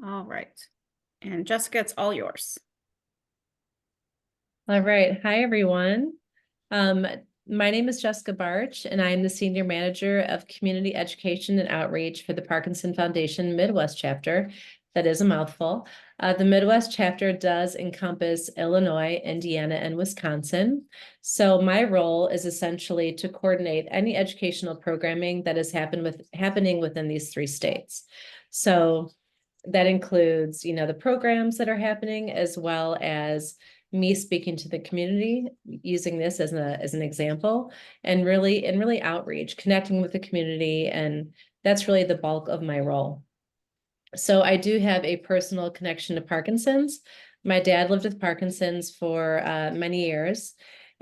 All right. And Jessica, it's all yours. All right. Hi, everyone. My name is Jessica Barch, and I'm the Senior Manager of Community Education and Outreach for the Parkinson Foundation Midwest chapter. That is a mouthful. The Midwest chapter does encompass Illinois, Indiana, and Wisconsin. So my role is essentially to coordinate any educational programming that is happening within these three states. So that includes, the programs that are happening, as well as me speaking to the community, using this as an example, and really outreach, connecting with the community, and that's really the bulk of my role. So I do have a personal connection to Parkinson's. My dad lived with Parkinson's for many years.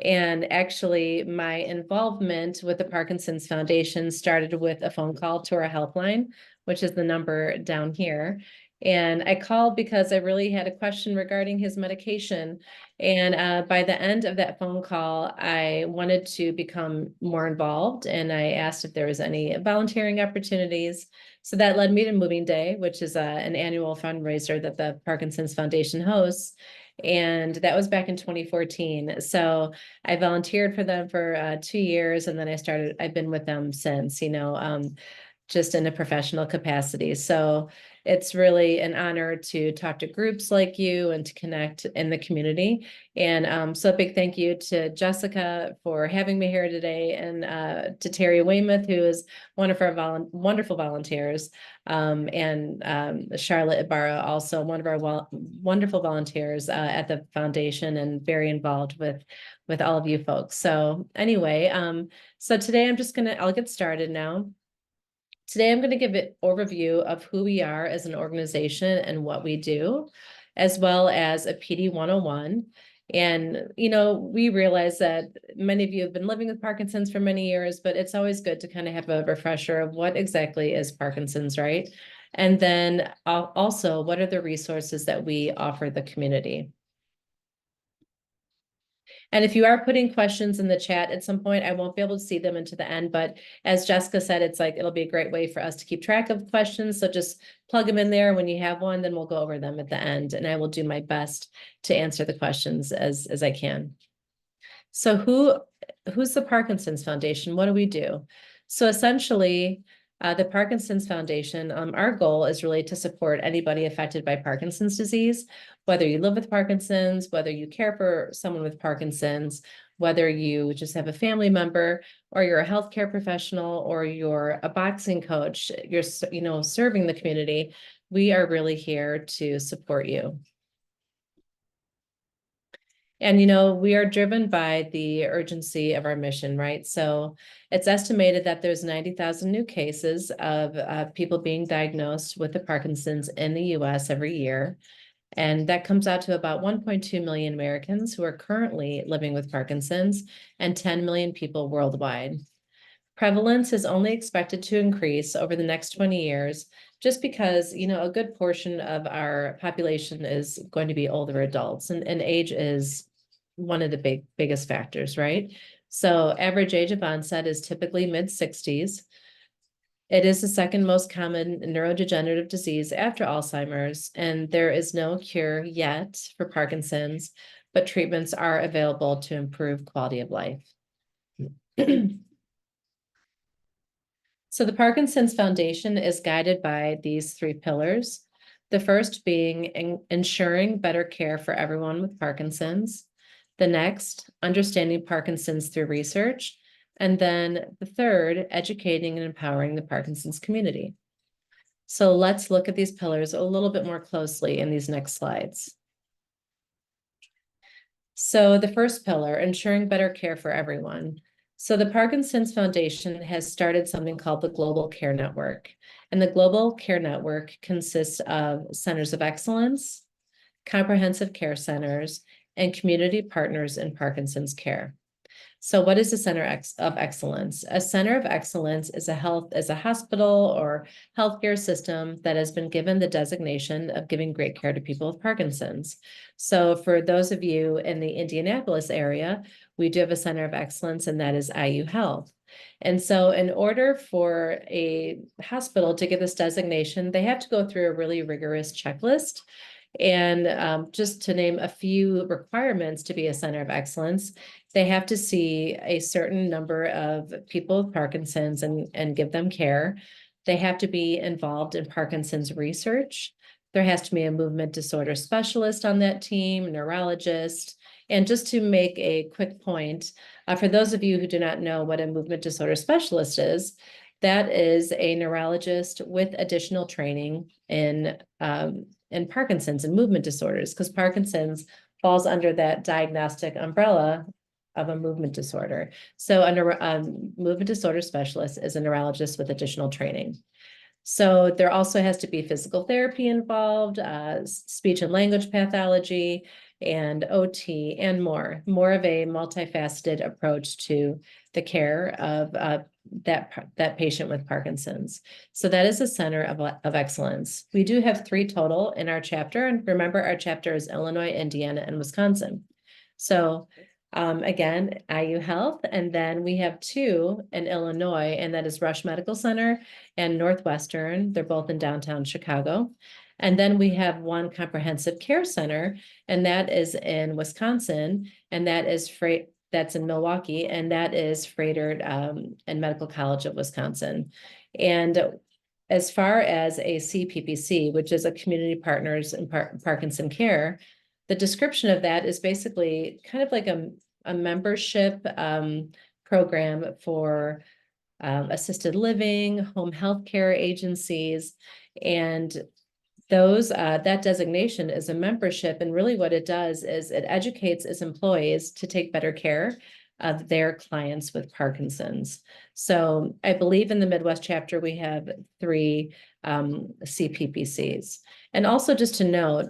And actually, my involvement with the Parkinson's Foundation started with a phone call to our helpline, which is the number down here. And I called because I really had a question regarding his medication. And by the end of that phone call, I wanted to become more involved. And I asked if there was any volunteering opportunities. So that led me to Moving Day, which is an annual fundraiser that the Parkinson's Foundation hosts. And that was back in 2014. So I volunteered for them for 2 years, and then I've been with them since, just in a professional capacity. So it's really an honor to talk to groups like you and to connect in the community. And so a big thank you to Jessica for having me here today, and to Terry Weymouth, who is one of our wonderful volunteers, and Charlotte Ibarra, also one of our wonderful volunteers at the foundation, and very involved with all of you folks. So anyway, so today I'll get started now. Today, I'm going to give an overview of who we are as an organization and what we do, as well as a PD101. And, we realize that many of you have been living with Parkinson's for many years, but it's always good to kind of have a refresher of what exactly is Parkinson's, right? And then also, what are the resources that we offer the community? And if you are putting questions in the chat at some point, I won't be able to see them into the end, but as Jessica said, it'll be a great way for us to keep track of questions. So just plug them in there. When you have one, then we'll go over them at the end, and I will do my best to answer the questions as I can. So who's the Parkinson's Foundation? What do we do? So essentially, the Parkinson's Foundation, our goal is really to support anybody affected by Parkinson's disease, whether you live with Parkinson's, whether you care for someone with Parkinson's, whether you just have a family member, or you're a healthcare professional, or you're a boxing coach, you're, serving the community. We are really here to support you. And, we are driven by the urgency of our mission, right? So it's estimated that there's 90,000 new cases of people being diagnosed with the Parkinson's in the US every year. And that comes out to about 1.2 million Americans who are currently living with Parkinson's, and 10 million people worldwide. Prevalence is only expected to increase over the next 20 years, just because, a good portion of our population is going to be older adults, and age is one of the biggest factors, right? So average age of onset is typically mid-60s. It is the second most common neurodegenerative disease after Alzheimer's, and there is no cure yet for Parkinson's, but treatments are available to improve quality of life. So the Parkinson's Foundation is guided by these three pillars. The first being ensuring better care for everyone with Parkinson's. The next, understanding Parkinson's through research. And then the third, educating and empowering the Parkinson's community. So let's look at these pillars a little bit more closely in these next slides. So the first pillar, ensuring better care for everyone. So the Parkinson's Foundation has started something called the Global Care Network. And the Global Care Network consists of centers of excellence, comprehensive care centers, and community partners in Parkinson's care. So what is a center of excellence? A center of excellence is a hospital or healthcare system that has been given the designation of giving great care to people with Parkinson's. So for those of you in the Indianapolis area, we do have a center of excellence, and that is IU Health. And so in order for a hospital to get this designation, they have to go through a really rigorous checklist. And just to name a few requirements to be a center of excellence, they have to see a certain number of people with Parkinson's and give them care. They have to be involved in Parkinson's research. There has to be a movement disorder specialist on that team, neurologist. And just to make a quick point, for those of you who do not know what a movement disorder specialist is, that is a neurologist with additional training in Parkinson's and movement disorders, because Parkinson's falls under that diagnostic umbrella of a movement disorder. So a movement disorder specialist is a neurologist with additional training. So there also has to be physical therapy involved, speech and language pathology, and OT, and more of a multifaceted approach to the care of that patient with Parkinson's. So that is a center of excellence. We do have 3 total in our chapter, and remember, our chapter is Illinois, Indiana, and Wisconsin. So again, IU Health, and then we have 2 in Illinois, and that is Rush Medical Center and Northwestern. They're both in downtown Chicago. And then we have 1 comprehensive care center, and that is in Wisconsin, and that's in Milwaukee, and that is Froedtert and Medical College of Wisconsin. And as far as a CPPC, which is a Community Partners in Parkinson Care, the description of that is basically kind of like a membership program for assisted living, home health care agencies, and that designation is a membership. And really what it does is it educates its employees to take better care of their clients with Parkinson's. So I believe in the Midwest chapter, we have 3 CPPCs. And also just to note,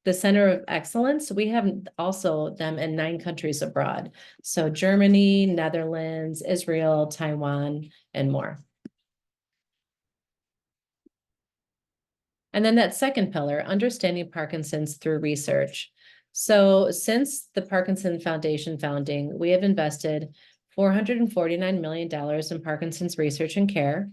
the Center of Excellence, we have also them in 9 countries abroad. So Germany, Netherlands, Israel, Taiwan, and more. And then that second pillar, understanding Parkinson's through research. So since the Parkinson Foundation founding, we have invested $449 million in Parkinson's research and care.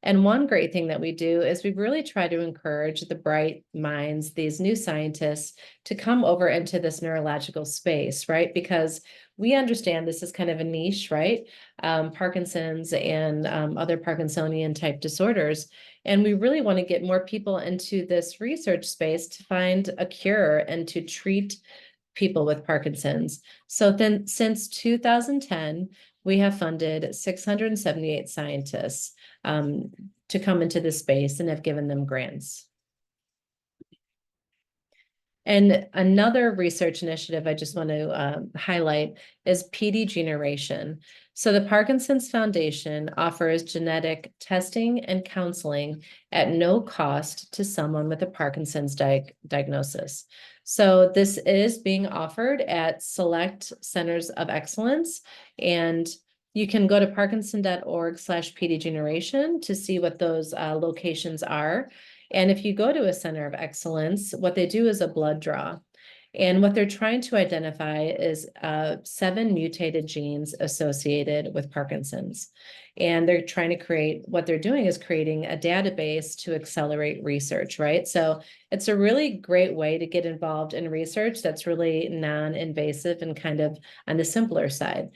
And one great thing that we do is we really try to encourage the bright minds, these new scientists, to come over into this neurological space, right? Because we understand this is kind of a niche, right? Parkinson's and other Parkinsonian type disorders. And we really want to get more people into this research space to find a cure and to treat people with Parkinson's. So then since 2010, we have funded 678 scientists to come into this space and have given them grants. And another research initiative I just want to highlight is PD Generation. So the Parkinson's Foundation offers genetic testing and counseling at no cost to someone with a Parkinson's diagnosis. So this is being offered at select centers of excellence, and you can go to parkinson.org/pdgeneration to see what those locations are. And if you go to a center of excellence, what they do is a blood draw. And what they're trying to identify is 7 mutated genes associated with Parkinson's. And they're trying to creating a database to accelerate research, right? So it's a really great way to get involved in research that's really non-invasive and kind of on the simpler side.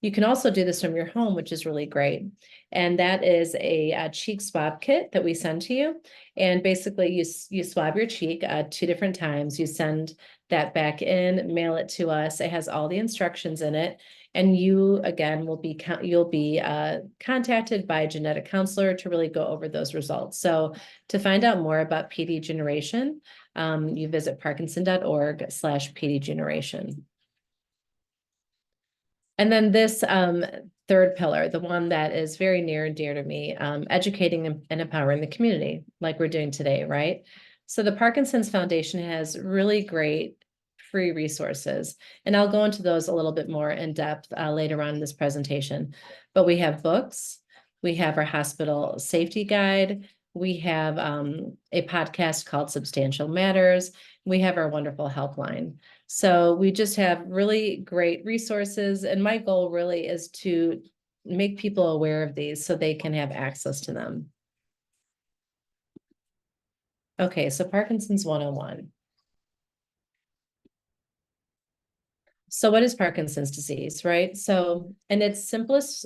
You can also do this from your home, which is really great. And that is a cheek swab kit that we send to you. And basically you swab your cheek 2 different times. You send that back in, mail it to us. It has all the instructions in it. And you, again, you'll be contacted by a genetic counselor to really go over those results. So to find out more about PD Generation, you visit parkinson.org/pdgeneration. And then this third pillar, the one that is very near and dear to me, educating and empowering the community, like we're doing today, right? So the Parkinson's Foundation has really great free resources, and I'll go into those a little bit more in depth later on in this presentation. But we have books, we have our hospital safety guide, we have a podcast called Substantial Matters, we have our wonderful helpline. So we just have really great resources. And my goal really is to make people aware of these so they can have access to them. Okay, so Parkinson's 101. So what is Parkinson's disease, right? So in its simplest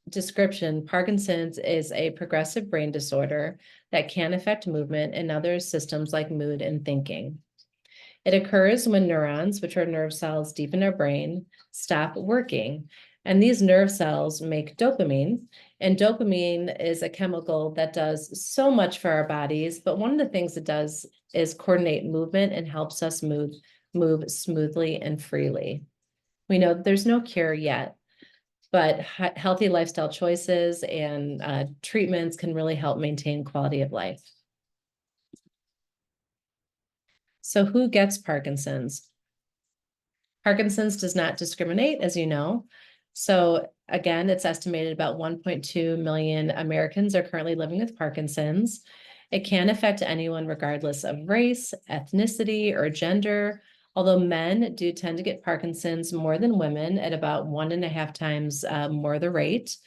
description, Parkinson's is a progressive brain disorder that can affect movement and other systems like mood and thinking. It occurs when neurons, which are nerve cells deep in our brain, stop working. And these nerve cells make dopamine. And dopamine is a chemical that does so much for our bodies. But one of the things it does is coordinate movement and helps us move smoothly and freely. We know there's no cure yet, but healthy lifestyle choices and treatments can really help maintain quality of life. So who gets Parkinson's? Parkinson's does not discriminate, as you know. So again, it's estimated about 1.2 million Americans are currently living with Parkinson's. It can affect anyone regardless of race, ethnicity, or gender, although men do tend to get Parkinson's more than women at about 1.5 times more the rate.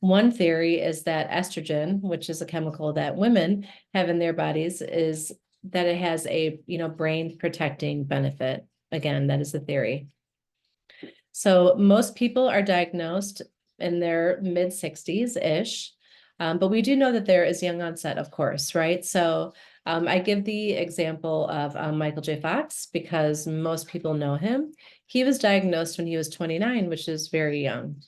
One theory is that estrogen, which is a chemical that women have in their bodies, is that it has a brain protecting benefit. Again, that is the theory. So most people are diagnosed in their mid-60s-ish, but we do know that there is young onset, of course, right? So I give the example of Michael J. Fox because most people know him. He was diagnosed when he was 29, which is very young.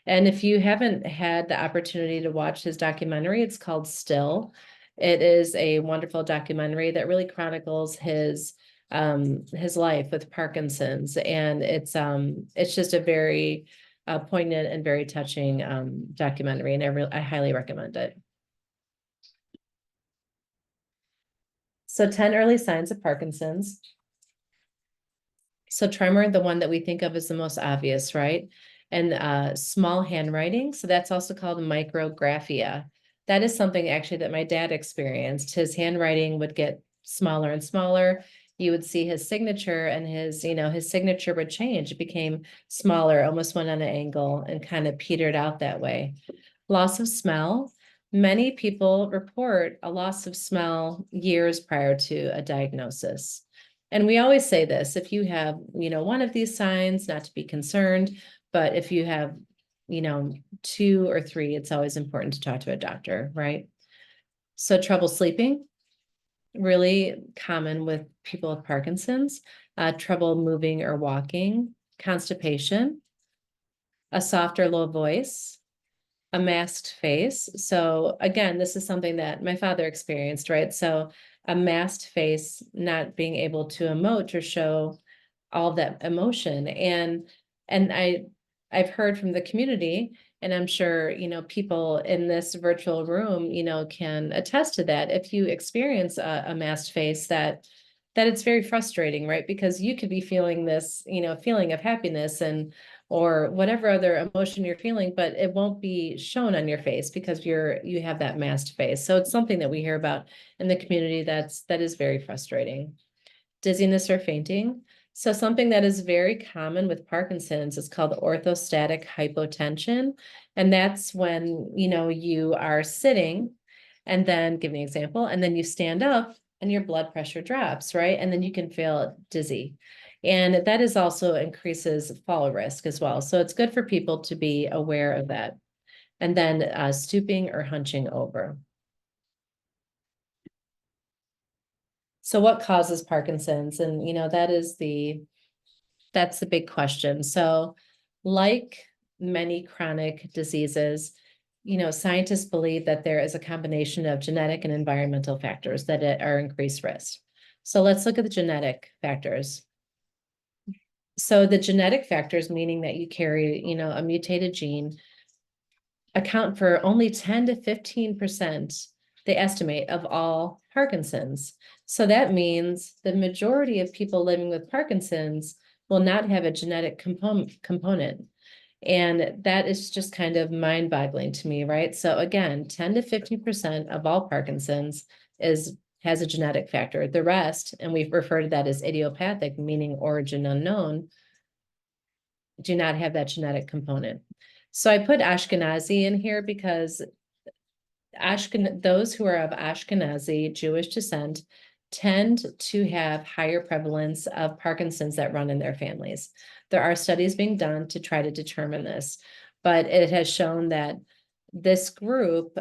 And if you haven't had the opportunity to watch his documentary, it's called Still. It is a wonderful documentary that really chronicles his life with Parkinson's, and it's just a very poignant and very touching documentary, and I highly recommend it. So 10 early signs of Parkinson's. So tremor, the one that we think of as the most obvious, right? And small handwriting. So that's also called micrographia. That is something actually that my dad experienced. His handwriting would get smaller and smaller. You would see his signature, and his signature would change. It became smaller, almost went on an angle and kind of petered out that way. Loss of smell. Many people report a loss of smell years prior to a diagnosis. And we always say this, if you have, one of these signs, not to be concerned, but if you have, 2 or 3, it's always important to talk to a doctor, right? So trouble sleeping, really common with people with Parkinson's, trouble moving or walking, constipation, a soft or low voice, a masked face. So again, this is something that my father experienced, right? So a masked face, not being able to emote or show all that emotion. And I've heard from the community, and I'm sure, people in this virtual room, can attest to that. If you experience a masked face, that it's very frustrating, right? Because you could be feeling this, feeling of happiness or whatever other emotion you're feeling, but it won't be shown on your face because you have that masked face. So it's something that we hear about in the community that is very frustrating. Dizziness or fainting. So something that is very common with Parkinson's is called orthostatic hypotension. And that's when, you are sitting, and then give me an example, and then you stand up and your blood pressure drops, right? And then you can feel dizzy. And that is also increases fall risk as well. So it's good for people to be aware of that. And then stooping or hunching over. So what causes Parkinson's? And, that's the big question. So like many chronic diseases, scientists believe that there is a combination of genetic and environmental factors that are increased risk. So let's look at the genetic factors. So the genetic factors, meaning that you carry, a mutated gene, account for only 10 to 15%, they estimate, of all Parkinson's. So that means the majority of people living with Parkinson's will not have a genetic component. And that is just kind of mind-boggling to me, right? So again, 10 to 15% of all Parkinson's has a genetic factor. The rest, and we've referred to that as idiopathic, meaning origin unknown, do not have that genetic component. So I put Ashkenazi in here because those who are of Ashkenazi Jewish descent tend to have higher prevalence of Parkinson's that run in their families. There are studies being done to try to determine this, but it has shown that this group,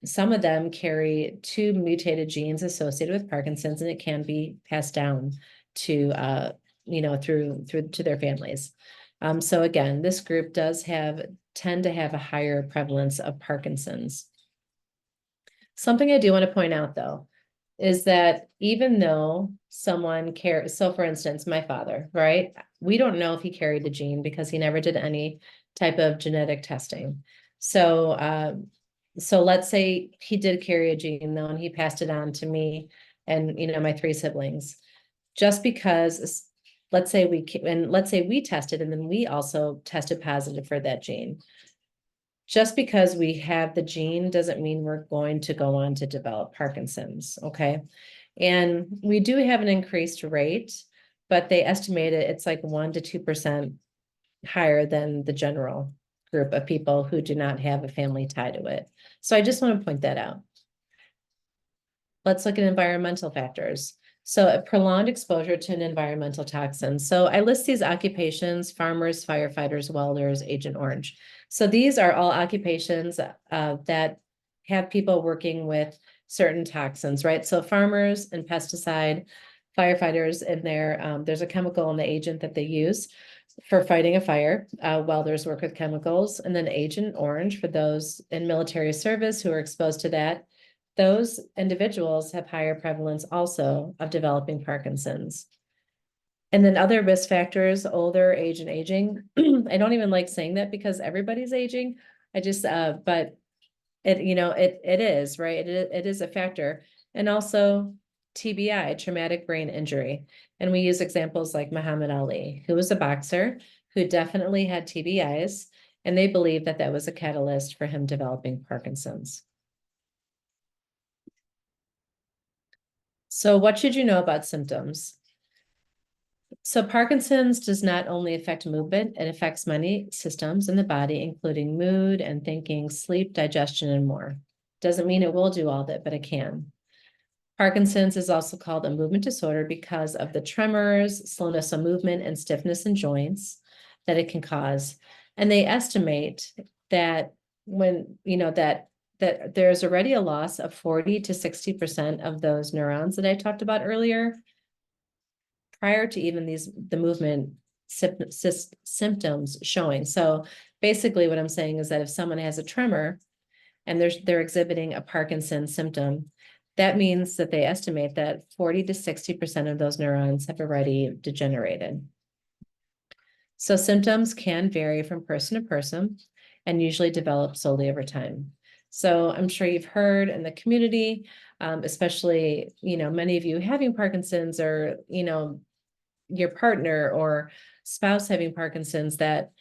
some of them carry two mutated genes associated with Parkinson's, and it can be passed down to, through to their families. So again, this group does tend to have a higher prevalence of Parkinson's. Something I do want to point out, though, is that even though someone carries, so for instance, my father, right? We don't know if he carried the gene because he never did any type of genetic testing. So, so let's say he did carry a gene, though, and he passed it on to me and, my three siblings. Just because, let's say we tested and then we also tested positive for that gene. Just because we have the gene doesn't mean we're going to go on to develop Parkinson's, okay? And we do have an increased rate, but they estimate it's like 1 to 2% higher than the general group of people who do not have a family tie to it. So I just want to point that out. Let's look at environmental factors. So a prolonged exposure to an environmental toxin. So I list these occupations: farmers, firefighters, welders, Agent Orange. So these are all occupations that have people working with certain toxins, right? So farmers and pesticide, firefighters in there, there's a chemical in the agent that they use for fighting a fire. Welders work with chemicals, and then Agent Orange for those in military service who are exposed to that. Those individuals have higher prevalence also of developing Parkinson's. And then other risk factors: older age and aging. I don't even like saying that because everybody's aging. I just, but it is, right? It is a factor. And also TBI, traumatic brain injury. And we use examples like Muhammad Ali, who was a boxer who definitely had TBIs, and they believe that that was a catalyst for him developing Parkinson's. So what should you know about symptoms? So Parkinson's does not only affect movement, it affects many systems in the body, including mood and thinking, sleep, digestion, and more. Doesn't mean it will do all that, but it can. Parkinson's is also called a movement disorder because of the tremors, slowness of movement, and stiffness in joints that it can cause. And they estimate that that there's already a loss of 40 to 60% of those neurons that I talked about earlier, prior to even the movement symptoms showing. So basically what I'm saying is that if someone has a tremor and they're exhibiting a Parkinson's symptom, that means that they estimate that 40 to 60% of those neurons have already degenerated. So symptoms can vary from person to person and usually develop slowly over time. So I'm sure you've heard in the community, especially, many of you having Parkinson's, or, your partner or spouse having Parkinson's, that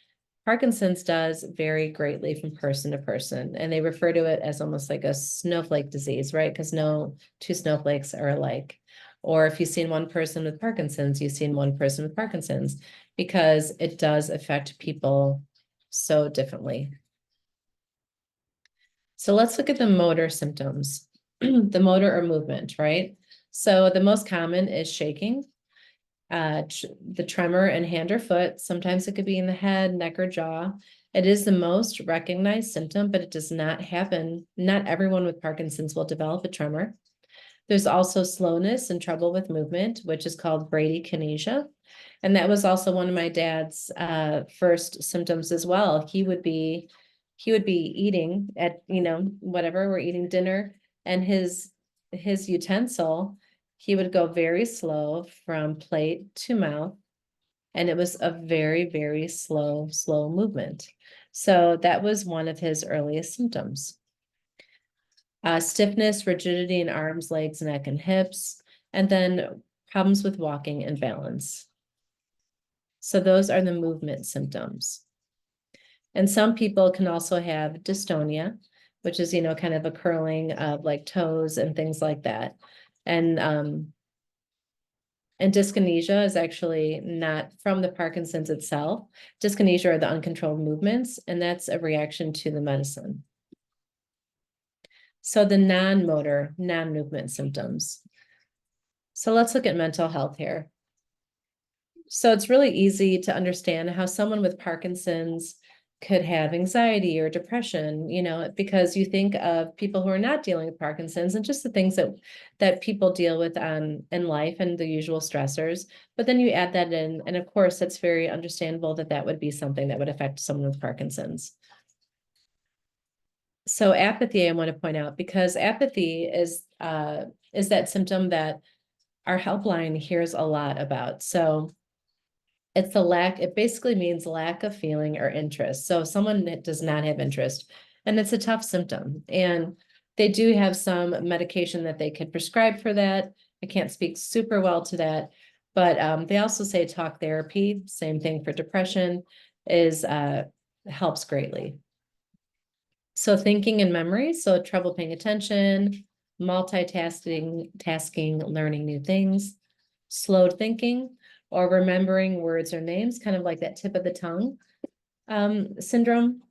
Parkinson's does vary greatly from person to person. And they refer to it as almost like a snowflake disease, right? Because no two snowflakes are alike. Or if you've seen one person with Parkinson's, you've seen one person with Parkinson's, because it does affect people so differently. So let's look at the motor symptoms, the motor or movement, right? So the most common is shaking, the tremor in hand or foot. Sometimes it could be in the head, neck, or jaw. It is the most recognized symptom, but it does not happen. Not everyone with Parkinson's will develop a tremor. There's also slowness and trouble with movement, which is called bradykinesia. And that was also one of my dad's first symptoms as well. He would be eating at, whatever, we're eating dinner, and his utensil, he would go very slow from plate to mouth. And it was a very, very slow movement. So that was one of his earliest symptoms. Stiffness, rigidity in arms, legs, neck, and hips, and then problems with walking and balance. So those are the movement symptoms. And some people can also have dystonia, which is, kind of a curling of like toes and things like that. And And dyskinesia is actually not from the Parkinson's itself. Dyskinesia are the uncontrolled movements, and that's a reaction to the medicine. So the non-motor, non-movement symptoms. So let's look at mental health here. So it's really easy to understand how someone with Parkinson's could have anxiety or depression, because you think of people who are not dealing with Parkinson's and just the things that people deal with in life and the usual stressors. But then you add that in, and of course, it's very understandable that that would be something that would affect someone with Parkinson's. So apathy, I want to point out, because apathy is that symptom that our helpline hears a lot about. So it's it basically means lack of feeling or interest. So if someone that does not have interest, and it's a tough symptom, and they do have some medication that they could prescribe for that. I can't speak super well to that, but they also say talk therapy, same thing for depression, helps greatly. So thinking and memory, so trouble paying attention, tasking, learning new things, slowed thinking, or remembering words or names, kind of like that tip of the tongue syndrome.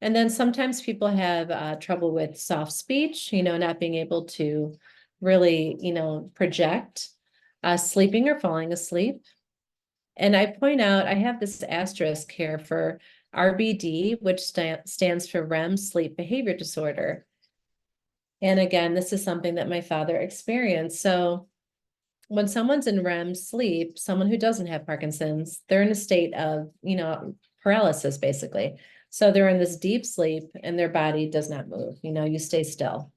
And then sometimes people have trouble with soft speech, not being able to really, project, sleeping or falling asleep. And I point out, I have this asterisk here for RBD, which stands for REM sleep behavior disorder. And again, this is something that my father experienced. So when someone's in REM sleep, someone who doesn't have Parkinson's, they're in a state of, paralysis, basically. So they're in this deep sleep and their body does not move, you stay still.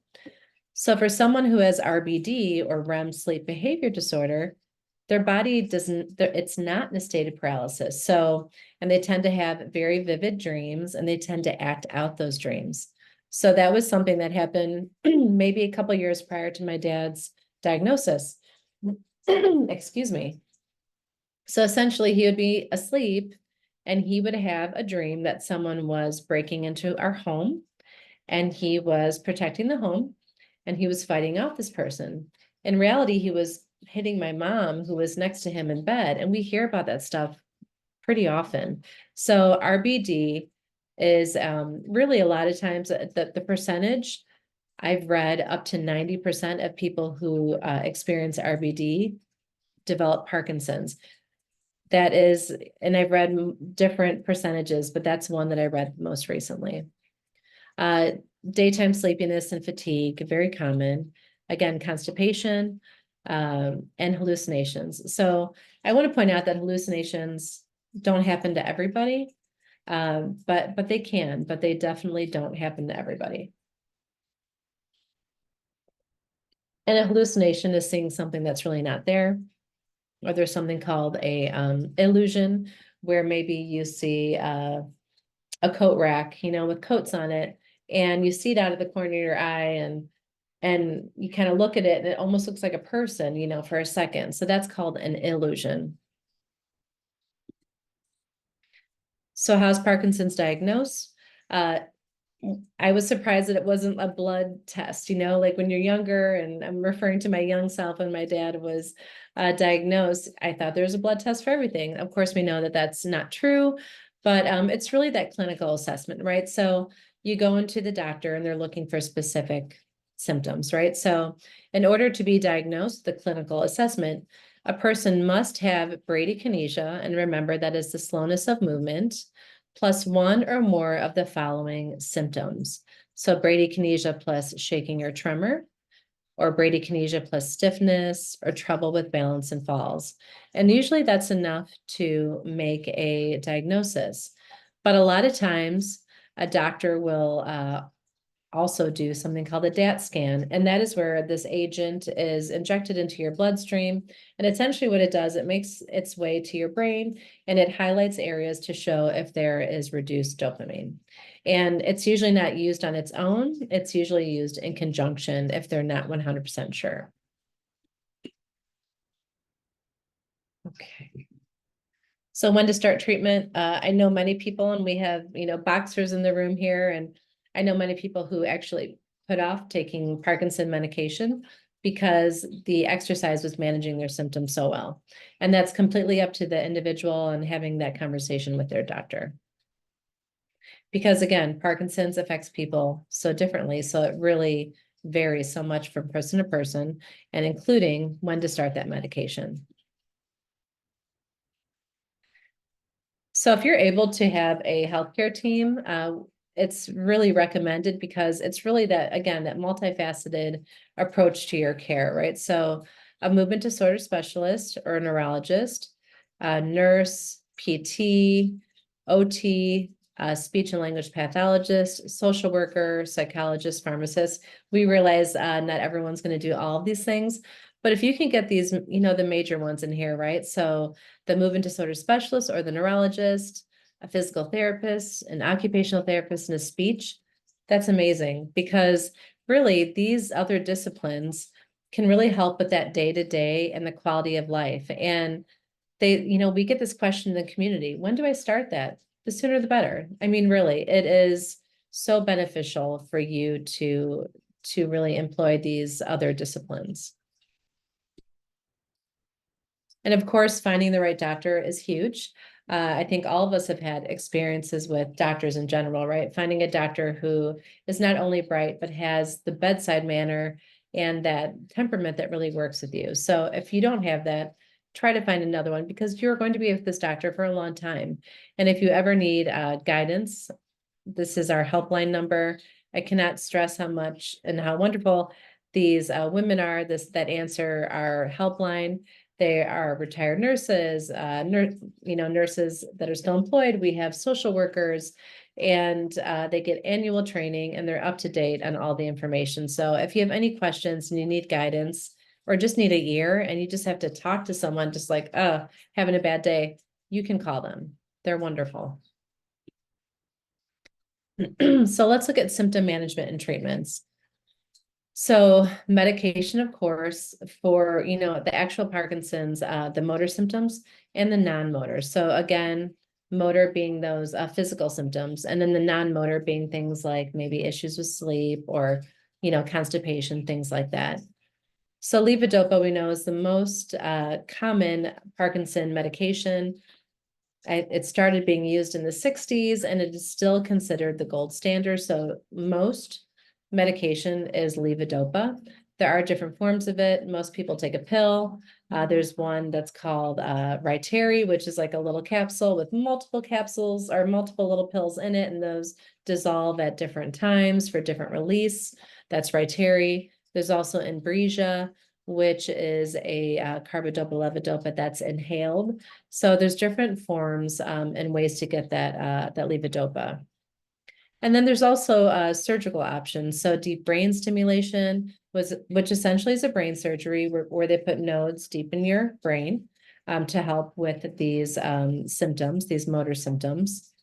So for someone who has RBD or REM sleep behavior disorder, their body it's not in a state of paralysis. So, and they tend to have very vivid dreams and they tend to act out those dreams. So that was something that happened maybe a couple years prior to my dad's diagnosis. Excuse me. So essentially he would be asleep and he would have a dream that someone was breaking into our home and he was protecting the home and he was fighting off this person. In reality, he was hitting my mom who was next to him in bed, and we hear about that stuff pretty often. So RBD is really a lot of times the percentage I've read up to 90% of people who experience RBD develop Parkinson's. That is, and I've read different percentages, but that's one that I read most recently. Daytime sleepiness and fatigue, very common. Again, constipation and hallucinations. So I want to point out that hallucinations don't happen to everybody, but they can, but they definitely don't happen to everybody. And a hallucination is seeing something that's really not there. Or there's something called a illusion, where maybe you see a coat rack, with coats on it, and you see it out of the corner of your eye, and you kind of look at it and it almost looks like a person, for a second. So that's called an illusion. So how's Parkinson's diagnosed? I was surprised that it wasn't a blood test, like when you're younger, and I'm referring to my young self when my dad was diagnosed, I thought there was a blood test for everything. Of course, we know that that's not true, but it's really that clinical assessment, right? So you go into the doctor and they're looking for specific symptoms, right? So in order to be diagnosed, the clinical assessment, a person must have bradykinesia, and remember that is the slowness of movement, plus one or more of the following symptoms. So bradykinesia plus shaking or tremor, or bradykinesia plus stiffness, or trouble with balance and falls. And usually that's enough to make a diagnosis. But a lot of times a doctor will also do something called a DAT scan. And that is where this agent is injected into your bloodstream. And essentially what it does, it makes its way to your brain and it highlights areas to show if there is reduced dopamine. And it's usually not used on its own. It's usually used in conjunction if they're not 100% sure. Okay. So when to start treatment? I know many people, and we have, boxers in the room here, and I know many people who actually put off taking Parkinson medication. because the exercise was managing their symptoms so well. And that's completely up to the individual and having that conversation with their doctor. Because again, Parkinson's affects people so differently. So it really varies so much from person to person, and including when to start that medication. So if you're able to have a healthcare team, it's really recommended because it's really that, again, that multifaceted approach to your care, right? So a movement disorder specialist or a neurologist, a nurse, PT, OT, speech and language pathologist, social worker, psychologist, pharmacist. We realize not everyone's going to do all of these things, but if you can get these, the major ones in here, right? So the movement disorder specialist or the neurologist, a physical therapist, an occupational therapist, and a speech, that's amazing because really these other disciplines can really help with that day-to-day and the quality of life. And we get this question in the community, when do I start that? The sooner the better. I mean, really, it is so beneficial for you to really employ these other disciplines. And of course, finding the right doctor is huge. I think all of us have had experiences with doctors in general, right? Finding a doctor who is not only bright, but has the bedside manner and that temperament that really works with you. So if you don't have that, try to find another one because you're going to be with this doctor for a long time. And if you ever need guidance, this is our helpline number. I cannot stress how much and how wonderful these women are that answer our helpline. They are retired nurses, nurses that are still employed. We have social workers, and they get annual training and they're up to date on all the information. So if you have any questions and you need guidance or just need a ear and you just have to talk to someone just like, oh, having a bad day, you can call them. They're wonderful. So let's look at symptom management and treatments. So medication, of course, for, the actual Parkinson's, the motor symptoms and the non-motor. So again, motor being those physical symptoms, and then the non-motor being things like maybe issues with sleep or, constipation, things like that. So levodopa, we know, is the most common Parkinson medication. It started being used in the 60s and it is still considered the gold standard. So most medication is levodopa. There are different forms of it. Most people take a pill. There's one that's called Rytary, which is like a little capsule with multiple capsules or multiple little pills in it, and those dissolve at different times for different release. That's Rytary. There's also Inbrija, which is a carbidopa levodopa that's inhaled. So there's different forms and ways to get that levodopa. And then there's also surgical options. So deep brain stimulation, which essentially is a brain surgery where they put nodes deep in your brain to help with these symptoms, these motor symptoms.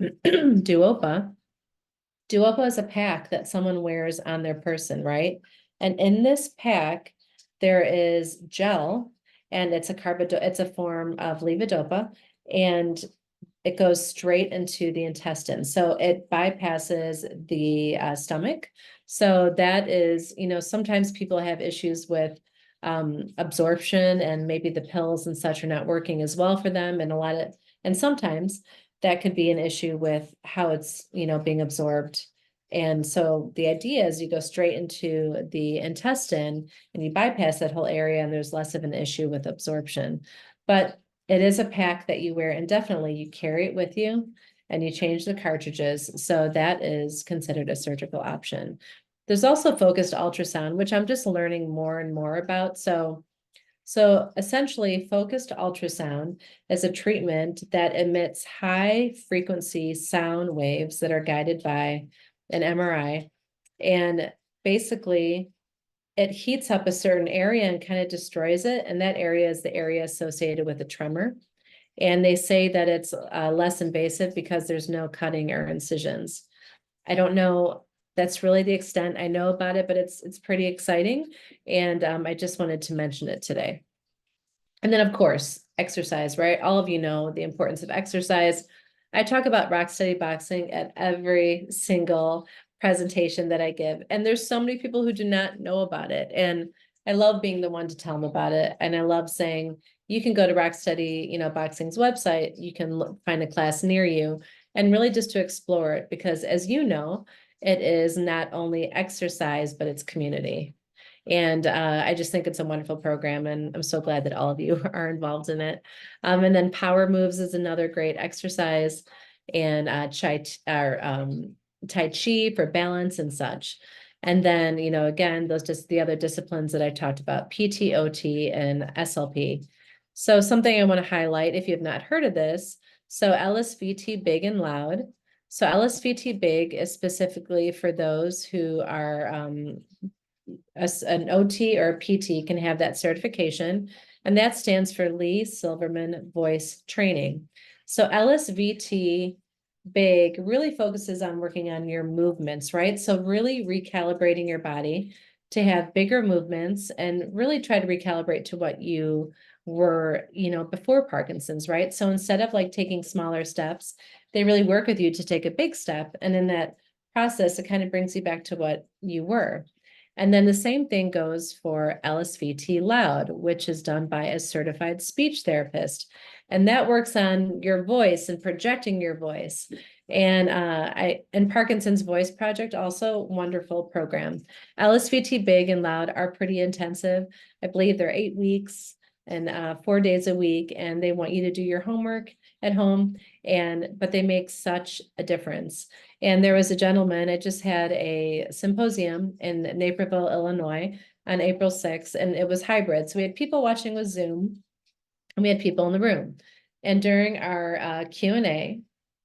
Duopa. Duopa is a pack that someone wears on their person, right? And in this pack, there is gel, and it's a form of levodopa, and it goes straight into the intestine. So it bypasses the stomach. So that is, sometimes people have issues with absorption, and maybe the pills and such are not working as well for them. And sometimes that could be an issue with how it's, being absorbed. And so the idea is you go straight into the intestine and you bypass that whole area, and there's less of an issue with absorption. But it is a pack that you wear indefinitely. You carry it with you and you change the cartridges. So that is considered a surgical option. There's also focused ultrasound, which I'm just learning more and more about. So essentially, focused ultrasound is a treatment that emits high frequency sound waves that are guided by an MRI. And basically, it heats up a certain area and kind of destroys it. And that area is the area associated with a tremor. And they say that it's less invasive because there's no cutting or incisions. I don't know. That's really the extent I know about it, but it's pretty exciting. And I just wanted to mention it today. And then, of course, exercise, right? All of you know the importance of exercise. I talk about rock steady boxing at every single presentation that I give. And there's so many people who do not know about it. And I love being the one to tell them about it. And I love saying, you can go to Rocksteady, Boxing's website, you can find a class near you, and really just to explore it, because as you know, it is not only exercise, but it's community. And I just think it's a wonderful program, and I'm so glad that all of you are involved in it. And then Power Moves is another great exercise, and Tai Chi for balance and such. And then, again, those just the other disciplines that I talked about, PT, OT, and SLP. So something I want to highlight, if you have not heard of this, so LSVT Big and Loud. So LSVT Big is specifically for those who are an OT or a PT can have that certification, and that stands for Lee Silverman Voice Training. So LSVT Big really focuses on working on your movements, right? So really recalibrating your body to have bigger movements and really try to recalibrate to what you were, before Parkinson's, right? So instead of like taking smaller steps, they really work with you to take a big step. And in that process, it kind of brings you back to what you were. And then the same thing goes for LSVT Loud, which is done by a certified speech therapist. And that works on your voice and projecting your voice. And Parkinson's Voice Project, also wonderful program. LSVT Big and Loud are pretty intensive. I believe they're 8 weeks and 4 days a week, and they want you to do your homework at home, but they make such a difference. And there was a gentleman, I just had a symposium in Naperville, Illinois on April 6th, and it was hybrid. So we had people watching with Zoom, and we had people in the room. And during our Q&A,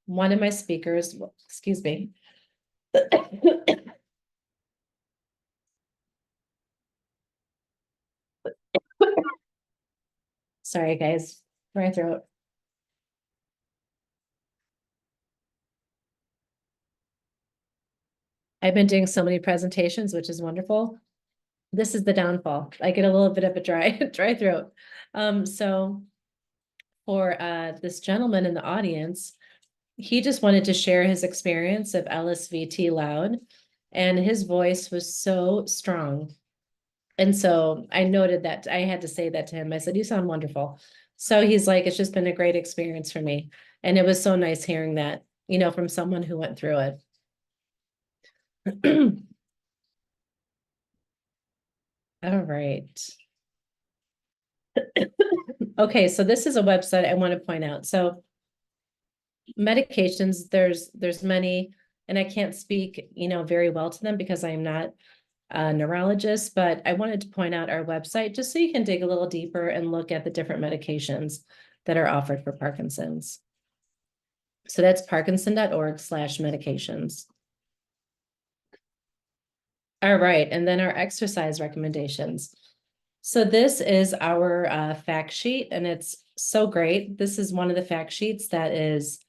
one of my speakers, excuse me, sorry guys, my throat. I've been doing so many presentations, which is wonderful. This is the downfall. I get a little bit of a dry throat. So for this gentleman in the audience, he just wanted to share his experience of LSVT Loud, and his voice was so strong. And so I noted that I had to say that to him. I said, "You sound wonderful." So he's like, "It's just been a great experience for me." And it was so nice hearing that, from someone who went through it. All right. Okay, so this is a website I want to point out. So medications, there's many, and I can't speak, very well to them because I'm not a neurologist, but I wanted to point out our website just so you can dig a little deeper and look at the different medications that are offered for Parkinson's. So that's parkinson.org/medications. All right, and then our exercise recommendations. So this is our fact sheet, and it's so great. This is one of the fact sheets that is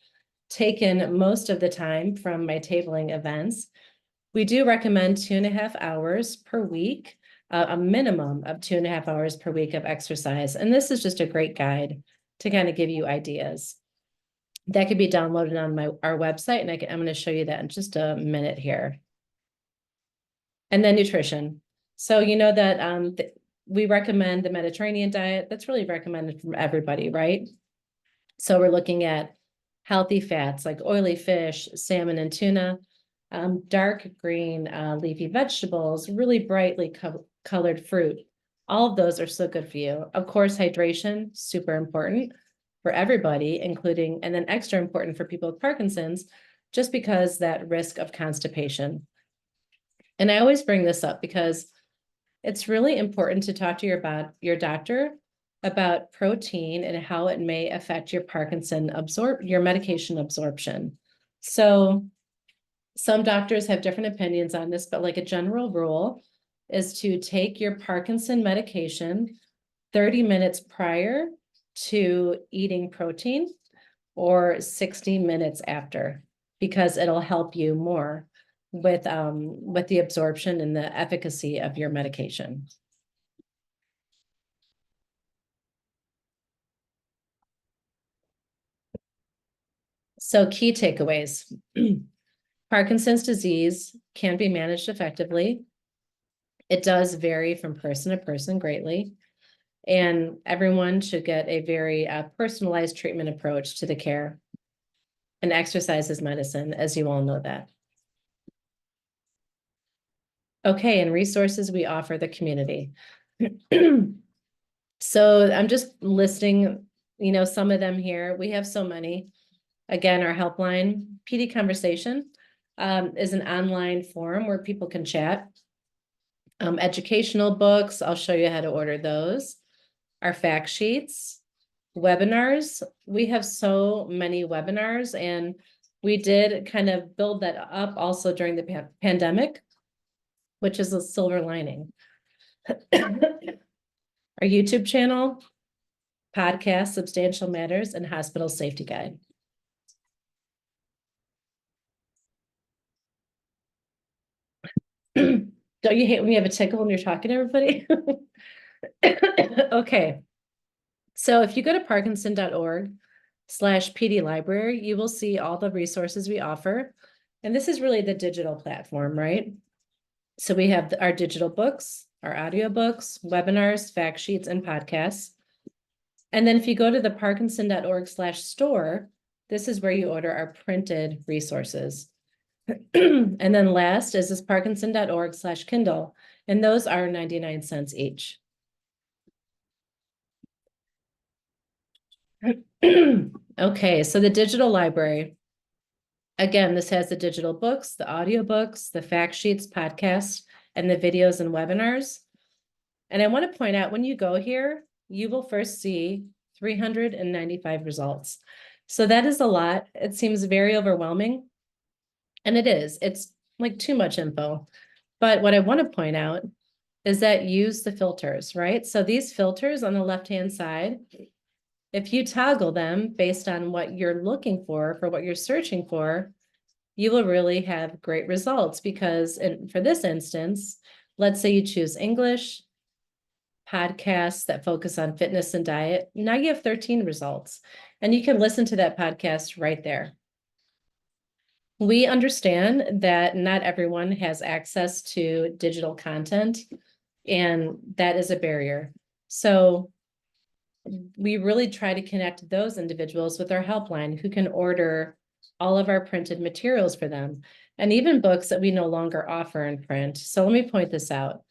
taken most of the time from my tabling events. We do recommend 2.5 hours per week, a minimum of 2.5 hours per week of exercise. And this is just a great guide to kind of give you ideas. That could be downloaded on our website, and I'm going to show you that in just a minute here. And then nutrition. So you know that we recommend the Mediterranean diet. That's really recommended from everybody, right? So we're looking at healthy fats like oily fish, salmon, and tuna, dark green leafy vegetables, really brightly colored fruit. All of those are so good for you. Of course, hydration, super important for everybody, including, and then extra important for people with Parkinson's, just because that risk of constipation. And I always bring this up because it's really important to talk to your doctor about protein and how it may affect your your medication absorption. So some doctors have different opinions on this, but like a general rule is to take your Parkinson medication 30 minutes prior to eating protein or 60 minutes after, because it'll help you more with the absorption and the efficacy of your medication. So key takeaways. Parkinson's disease can be managed effectively. It does vary from person to person greatly. And everyone should get a very personalized treatment approach to the care. And exercise is medicine, as you all know that. Okay, and resources we offer the community. So I'm just listing, some of them here. We have so many. Again, our helpline, PD Conversation, is an online forum where people can chat. Educational books, I'll show you how to order those. Our fact sheets, webinars. We have so many webinars, and we did kind of build that up also during the pandemic, which is a silver lining. Our YouTube channel, podcast, Substantial Matters, and Hospital Safety Guide. Don't you hate when you have a tickle when you're talking to everybody? Okay. So if you go to parkinson.org/PD library, you will see all the resources we offer. And this is really the digital platform, right? So we have our digital books, our audio books, webinars, fact sheets, and podcasts. And then if you go to the parkinson.org/store, this is where you order our printed resources. And then last is this parkinson.org/Kindle, and those are 99 cents each. Okay, so the digital library. Again, this has the digital books, the audio books, the fact sheets, podcasts, and the videos and webinars. And I want to point out, when you go here, you will first see 395 results. So that is a lot. It seems very overwhelming. And it is. It's like too much info. But what I want to point out is that use the filters, right? So these filters on the left-hand side, if you toggle them based on what you're looking for what you're searching for, you will really have great results, because for this instance, let's say you choose English, podcasts that focus on fitness and diet. Now you have 13 results, and you can listen to that podcast right there. We understand that not everyone has access to digital content, and that is a barrier. So we really try to connect those individuals with our helpline who can order all of our printed materials for them, and even books that we no longer offer in print. So let me point this out.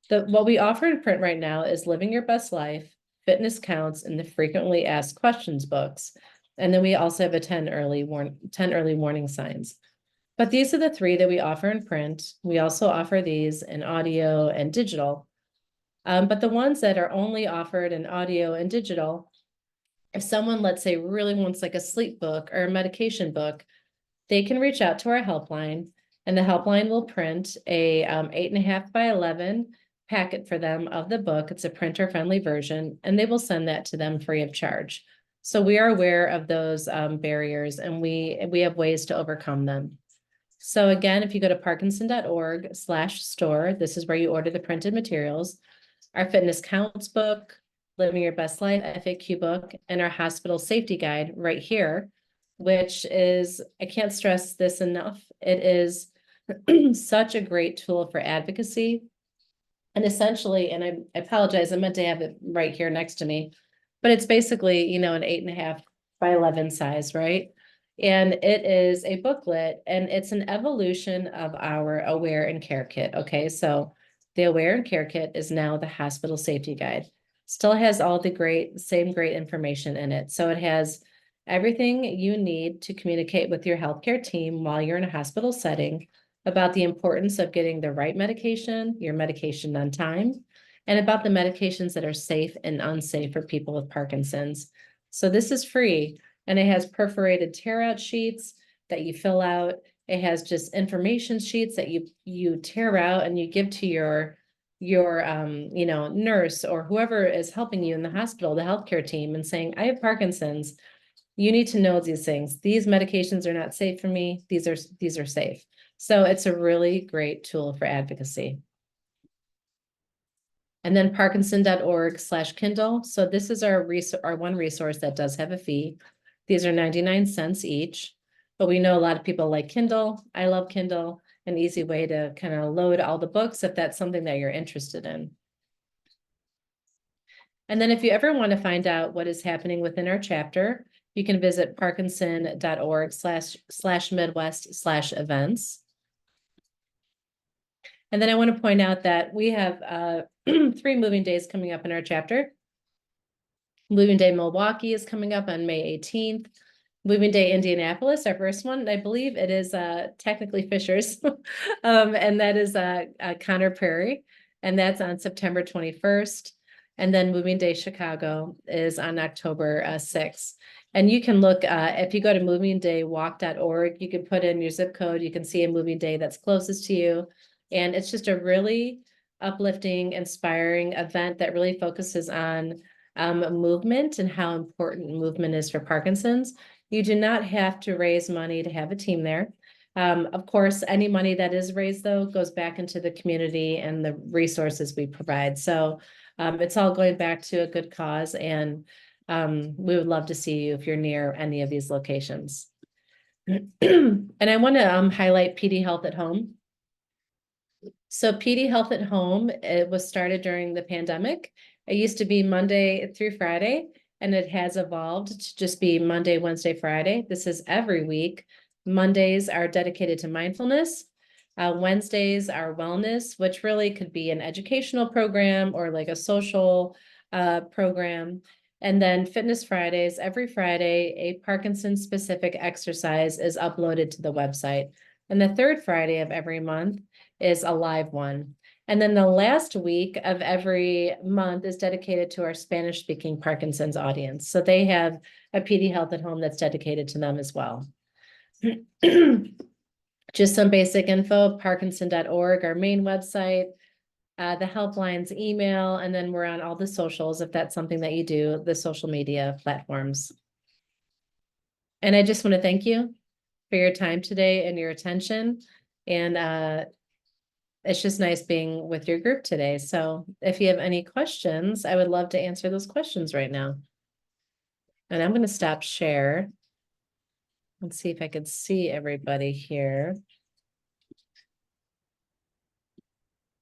What we offer in print right now is Living Your Best Life, Fitness Counts, and the Frequently Asked Questions books. And then we also have a 10 early warning signs. But these are the 3 that we offer in print. We also offer these in audio and digital. But the ones that are only offered in audio and digital, if someone, let's say, really wants like a sleep book or a medication book, they can reach out to our helpline, and the helpline will print a 8.5 by 11 packet for them of the book. It's a printer-friendly version, and they will send that to them free of charge. So we are aware of those barriers, and we have ways to overcome them. So again, if you go to parkinson.org/store, this is where you order the printed materials. Our Fitness Counts book, Living Your Best Life FAQ book, and our Hospital Safety Guide right here, which is, I can't stress this enough, it is such a great tool for advocacy. And essentially, and I apologize, I meant to have it right here next to me, but it's basically, an 8.5 by 11 size, right? And it is a booklet, and it's an evolution of our Aware and Care Kit. Okay, so the Aware and Care Kit is now the Hospital Safety Guide. Still has all the same great information in it. So it has everything you need to communicate with your healthcare team while you're in a hospital setting about the importance of getting the right medication, your medication on time, and about the medications that are safe and unsafe for people with Parkinson's. So this is free, and it has perforated tear out sheets that you fill out. It has just information sheets that you tear out and you give to your nurse or whoever is helping you in the hospital, the healthcare team, and saying, I have Parkinson's. You need to know these things. These medications are not safe for me. These are safe. So it's a really great tool for advocacy. And then parkinson.org/Kindle. So this is our one resource that does have a fee. These are 99 cents each, but we know a lot of people like Kindle. I love Kindle. an easy way to kind of load all the books if that's something that you're interested in. And then if you ever want to find out what is happening within our chapter, you can visit parkinson.org/Midwest/events. And then I want to point out that we have 3 moving days coming up in our chapter. Moving Day Milwaukee is coming up on May 18th. Moving Day Indianapolis, our first one, I believe it is technically Fisher's, and that is Conner Prairie, and that's on September 21st. And then Moving Day Chicago is on October 6th. And you can look, if you go to movingdaywalk.org, you can put in your zip code, you can see a moving day that's closest to you. And it's just a really uplifting, inspiring event that really focuses on movement and how important movement is for Parkinson's. You do not have to raise money to have a team there. Of course, any money that is raised, though, goes back into the community and the resources we provide. So it's all going back to a good cause, and we would love to see you if you're near any of these locations. And I want to highlight PD Health at Home. So PD Health at Home, it was started during the pandemic. It used to be Monday through Friday, and it has evolved to just be Monday, Wednesday, Friday. This is every week. Mondays are dedicated to mindfulness. Wednesdays are wellness, which really could be an educational program or like a social program. And then Fitness Fridays, every Friday, a Parkinson specific exercise is uploaded to the website. And the third Friday of every month is a live one. And then the last week of every month is dedicated to our Spanish speaking Parkinson's audience. So they have a PD Health at Home that's dedicated to them as well. Just some basic info, parkinson.org, our main website, the helpline's email, and then we're on all the socials if that's something that you do, the social media platforms. And I just want to thank you for your time today and your attention. And it's just nice being with your group today. So if you have any questions, I would love to answer those questions right now. And I'm going to stop share. Let's see if I could see everybody here.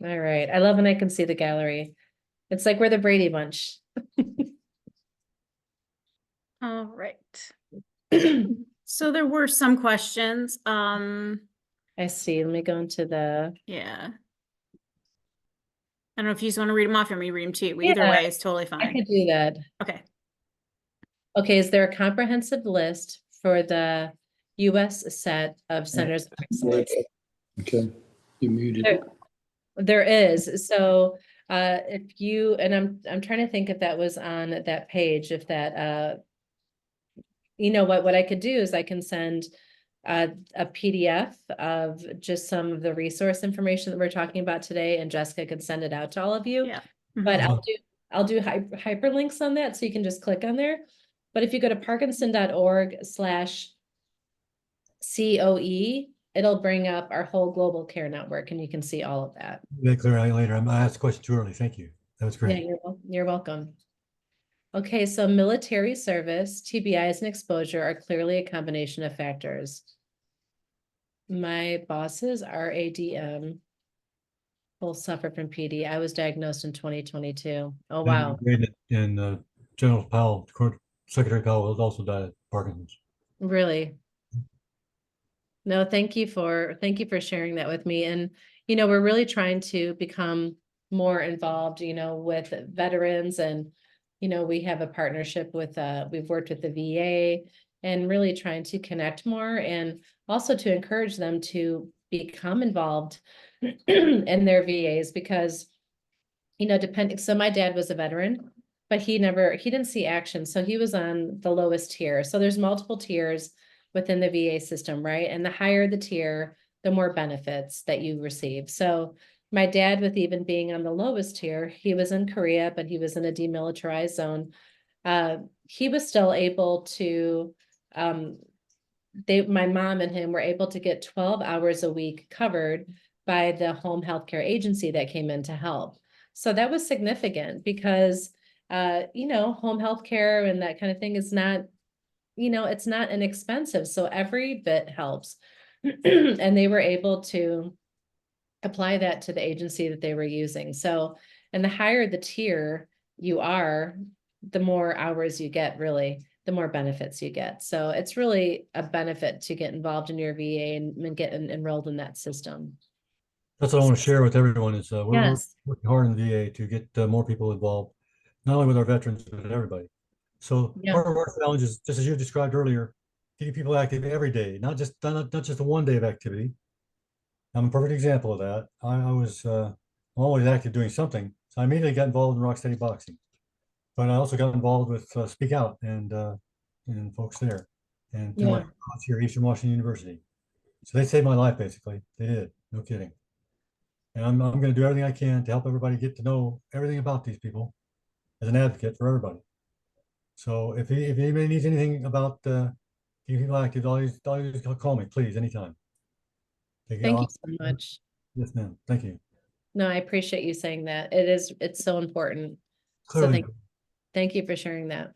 All right. I love when I can see the gallery. It's like we're the Brady Bunch. All right. So there were some questions. I see. Let me go into the. Yeah. I don't know if you just want to read them off or me read them to you. Either Yeah, way is totally I fine. could do that. Okay. Okay. Is there a comprehensive list for the U.S. set of centers of excellence? Okay, you muted. There is. So if you, and I'm trying to think if that was on that page, if that you know what I could do is I can send a PDF of just some of the resource information that we're talking about today, and Jessica can send it out to all of you. Yeah. But I'll do hyperlinks on that, so you can just click on there. But if you go to parkinson.org/COE, it'll bring up our whole global care network, and you can see all of that. That clear out later. I asked the question too early. Thank you. That was Yeah, great. you're welcome. Okay, so military service, TBIs, and exposure are clearly a combination of factors. My bosses are ADM. Both suffer from PD. I was diagnosed in 2022. Oh, wow. And General Powell, Secretary Powell, has also died of Parkinson's. Really? No, thank you for sharing that with me. And, you know, we're really trying to become more involved, you know, with veterans. And, you know, we have a partnership with, we've worked with the VA and really trying to connect more and also to encourage them to become involved in their VAs because, you know, so my dad was a veteran, but he didn't see action. So he was on the lowest tier. So there's multiple tiers within the VA system, right? And the higher the tier, the more benefits that you receive. So my dad, with even being on the lowest tier, he was in Korea, but he was in a demilitarized zone. He was still able to, my mom and him were able to get 12 hours a week covered by the home healthcare agency that came in to help. So that was significant because, you know, home healthcare and that kind of thing is not, you know, it's not inexpensive. So every bit helps. And they were able to apply that to the agency that they were using. So, and the higher the tier you are, the more hours you get, really, the more benefits you get. So it's really a benefit to get involved in your VA and get enrolled in that system. That's what I want to share with everyone is we're Yes. working hard in the VA to get more people involved, not only with our veterans, but everybody. So Yeah. part of our challenge is, just as you described earlier, getting people active every day, not just a one day of activity. I'm a perfect example of that. I was always active doing something. So I immediately got involved in Rocksteady Boxing. But I also got involved with Speak Out and folks there and through my Yeah. college here, Eastern Washington University. So they saved my life, basically. They did. No kidding. And I'm going to do everything I can to help everybody get to know everything about these people as an advocate for everybody. So if anybody needs anything about keeping people active, always call me, please, anytime. Thank you so much. Yes, ma'am. Thank you. No, I appreciate you saying that. It's so important. So Clearly, thank you for sharing that.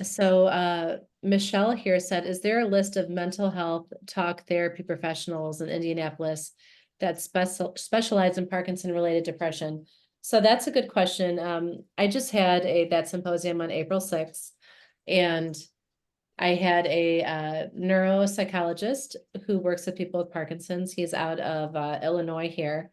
So Michelle here said, is there a list of mental health talk therapy professionals in Indianapolis that specialize in Parkinson related depression? So that's a good question. I just had that symposium on April 6th, and I had a neuropsychologist who works with people with Parkinson's. He's out of Illinois here.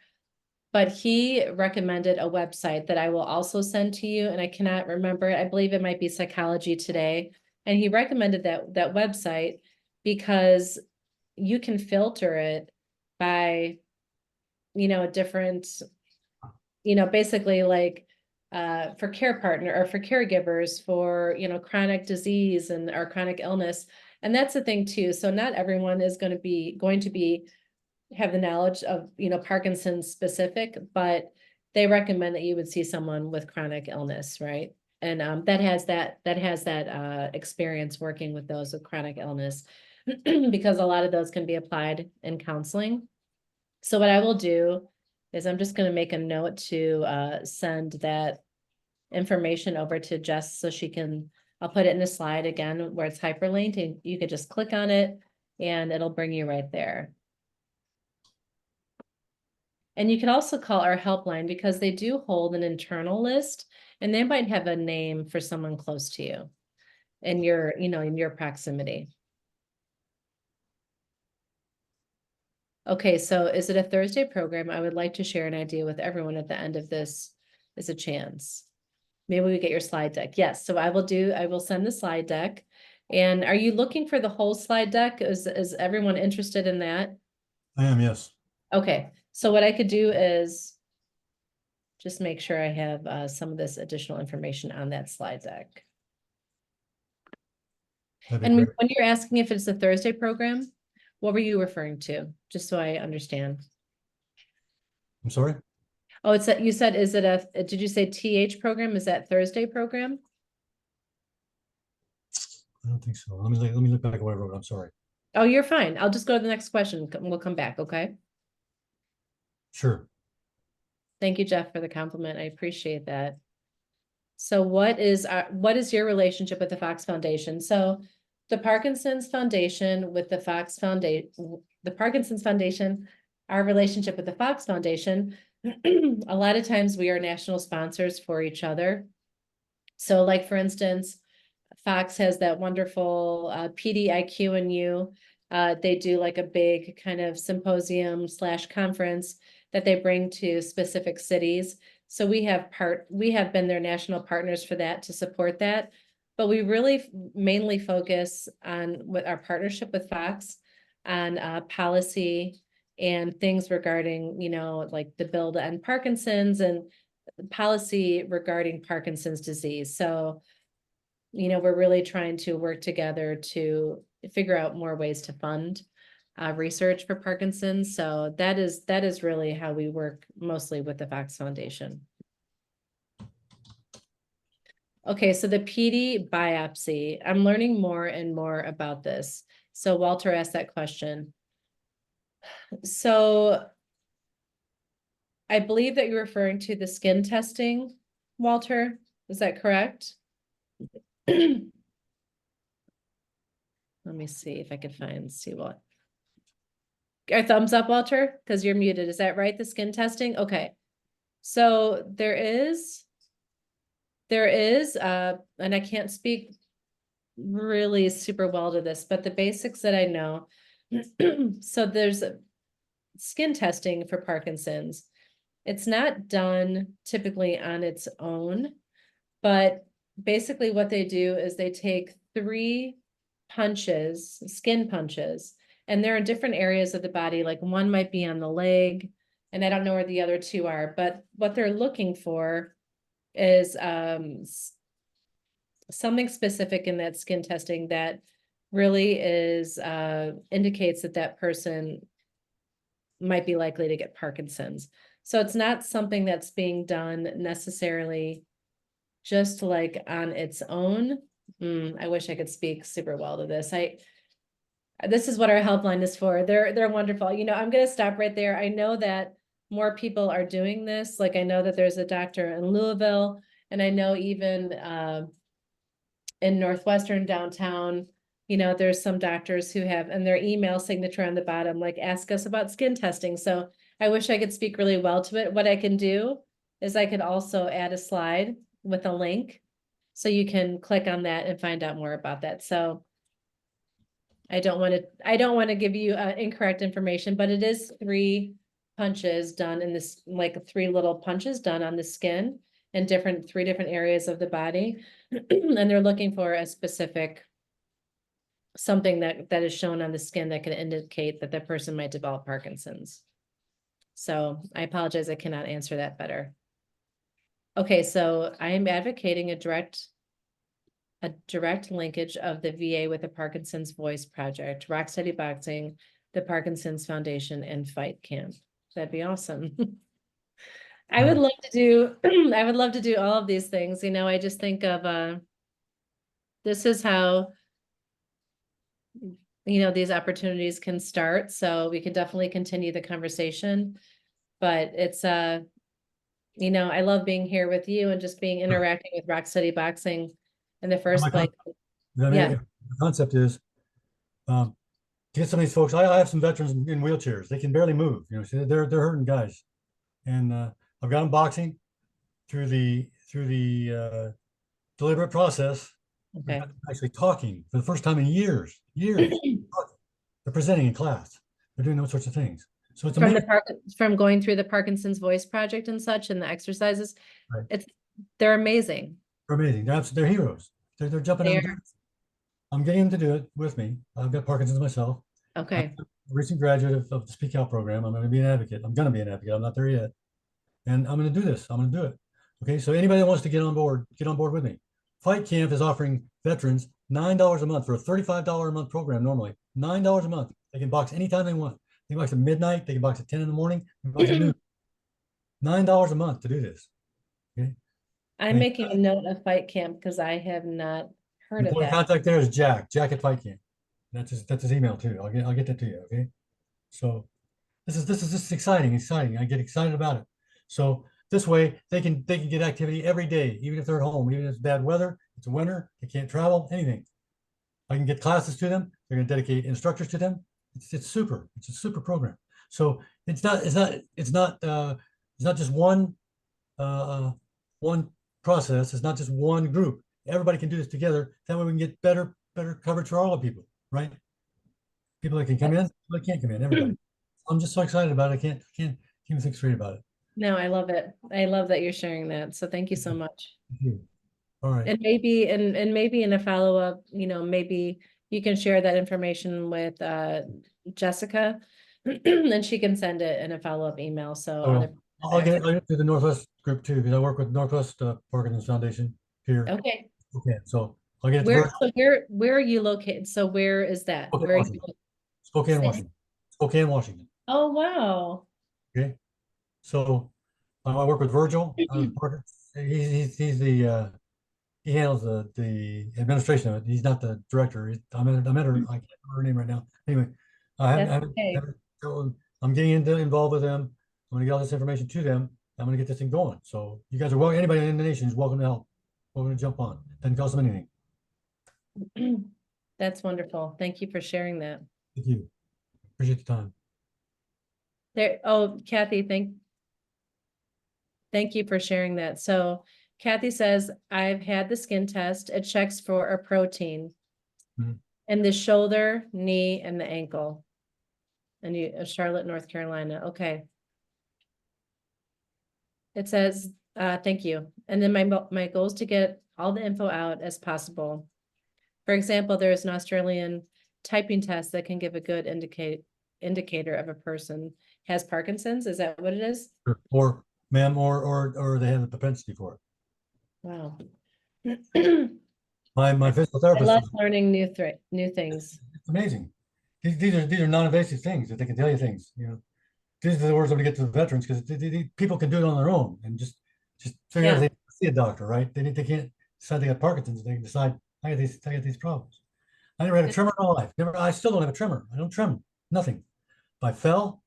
But he recommended a website that I will also send to you, and I cannot remember. I believe it might be Psychology Today. And he recommended that website because you can filter it by, different, basically like for care partner or for caregivers for, chronic disease or chronic illness. And that's the thing too. So not everyone is going to be have the knowledge of, Parkinson's specific, but they recommend that you would see someone with chronic illness, right? And that has that experience working with those with chronic illness, because a lot of those can be applied in counseling. So what I will do is I'm just going to make a note to send that information over to Jess so she can, I'll put it in a slide again where it's hyperlinked, and you could just click on it and it'll bring you right there. And you can also call our helpline because they do hold an internal list, and they might have a name for someone close to you in your proximity. Okay, so is it a Thursday program? I would like to share an idea with everyone at the end of this as a chance. Maybe we get your slide deck. Yes, so I will send the slide deck. And are you looking for the whole slide deck? Is everyone interested in that? I am, yes. Okay, so what I could do is just make sure I have some of this additional information on that slide deck. And Great. when you're asking if it's a Thursday program, what were you referring to? Just so I understand. I'm sorry? Oh, you said, did you say TH program? Is that Thursday program? I don't think so. Let me look back at what I wrote. I'm sorry. Oh, you're fine. I'll just go to the next question. We'll come back, okay? Sure. Thank you, Jeff, for the compliment. I appreciate that. So what is your relationship with the Fox Foundation? So the Parkinson's Foundation with the Fox Foundation, the Parkinson's Foundation, our relationship with the Fox Foundation, a lot of times we are national sponsors for each other. So like, for instance, Fox has that wonderful PDIQ&U. They do like a big kind of symposium / conference that they bring to specific cities. So we have been their national partners for that, to support that. But we really mainly focus on with our partnership with Fox on policy and things regarding, like the bill to end Parkinson's and policy regarding Parkinson's disease. So, we're really trying to work together to figure out more ways to fund research for Parkinson's. So that is really how we work mostly with the Fox Foundation. Okay, so the PD biopsy, I'm learning more and more about this. So Walter asked that question. So I believe that you're referring to the skin testing, Walter. Is that correct? Let me see if I could see what. A thumbs up, Walter, because you're muted. Is that right? The skin testing? Okay. So there is, and I can't speak really super well to this, but the basics that I know. So there's skin testing for Parkinson's. It's not done typically on its own, but basically what they do is they take 3 punches, skin punches, and they're in different areas of the body. Like one might be on the leg, and I don't know where the other 2 are, but what they're looking for is something specific in that skin testing that really is indicates that that person might be likely to get Parkinson's. So it's not something that's being done necessarily just like on its own. I wish I could speak super well to this. This is what our helpline is for. They're wonderful. You know, I'm gonna stop right there. I know that more people are doing this. Like I know that there's a doctor in Louisville, and I know even in Northwestern downtown, you know, there's some doctors who have, and their email signature on the bottom, like ask us about skin testing. So I wish I could speak really well to it. What I can do is I could also add a slide with a link. So you can click on that and find out more about that. So I don't want to give you incorrect information, but it is 3 punches done in this, like 3 little punches done on the skin in 3 different areas of the body. And they're looking for a specific something that is shown on the skin that can indicate that the person might develop Parkinson's. So I apologize, I cannot answer that better. Okay, so I am advocating a direct linkage of the VA with the Parkinson's Voice Project, Rocksteady Boxing, the Parkinson's Foundation, and Fight Camp. That'd be awesome. I would love to do, I would love to do all of these things. You know, I just think of, this is how, you know, these opportunities can start. So we can definitely continue the conversation, but it's, you know, I love being here with you and just interacting with Rocksteady Boxing in the first place. The concept is, get some of these folks. I have some veterans in wheelchairs. They can barely move. You know, so they're hurting guys, and I've got them boxing through the deliberate process. Okay. Actually talking for the first time in years. They're presenting in class. They're doing those sorts of things. So it's amazing. From going through the Parkinson's Voice Project and such, and the exercises, Right. They're amazing. They're amazing. They're heroes. They're jumping out. I'm getting them to do it with me. I've got Parkinson's myself. Okay. I'm a recent graduate of the Speak Out program. I'm going to be an advocate. I'm going to be an advocate. I'm not there yet. And I'm going to do this. I'm going to do it. Okay. So anybody that wants to get on board with me. Fight Camp is offering veterans $9 a month for a $35 a month program. Normally $9 a month. They can box anytime they want. They can box at midnight. They can box at 10 in the morning. They can box at noon. $9 a month to do this. Okay. I'm making a note of Fight Camp because I have not heard of that. Contact there is Jack at Fight Camp. That's his email too. I'll get that to you. Okay. So this is exciting. I get excited about it. So this way they can get activity every day, even if they're at home, even if it's bad weather, it's winter, they can't travel, anything. I can get classes to them. They're going to dedicate instructors to them. It's super. It's a super program. So it's not just one process. It's not just one group. Everybody can do this together. That way we can get better coverage for all the people, right? People that can come in, people that can't come in, everybody. I'm just so excited about it. I can't even think straight about it. No, I love it. I love that you're sharing that. So thank you so much. Thank you. All right. And maybe in a follow-up, you know, maybe you can share that information with Jessica and she can send it in a follow-up email. So I'll get it to the Northwest group too, because I work with Northwest Parkinson's Foundation here. Okay. Okay. So I'll get it. Where are you located? So where is that? Spokane, Washington. Spokane, Washington. Oh, wow. Okay. So I work with Virgil. He's he handles the administration of it. He's not the director. I met her. I can't remember her name right now. Anyway, I'm getting involved with them. I'm going to get all this information to them. I'm going to get this thing going. So you guys are welcome. Anybody in the nation is welcome to help. Welcome to jump on. Doesn't cost them anything. That's wonderful. Thank you for sharing that. Thank you. Appreciate the time. There, oh, Kathy, thank you for sharing that. So Kathy says, I've had the skin test. It checks for a protein Mhm. in the shoulder, knee, and the ankle. And Charlotte, North Carolina. Okay. It says, thank you. And then my goal is to get all the info out as possible. For example, there is an Australian typing test that can give a good indicator of a person has Parkinson's. Is that what it is? Or ma'am, or they have a propensity for it. Wow. My physical I therapist, love learning new things. it's amazing. These are non-invasive things that they can tell you things, you know. These are the words I'm gonna get to the veterans, because people can do it on their own and just figure out if Yeah. they see a doctor, right? They can't decide they got Parkinson's, they can decide, I got these problems. I never had a tremor in my life. I still don't have a tremor. I don't tremor, nothing. I fell,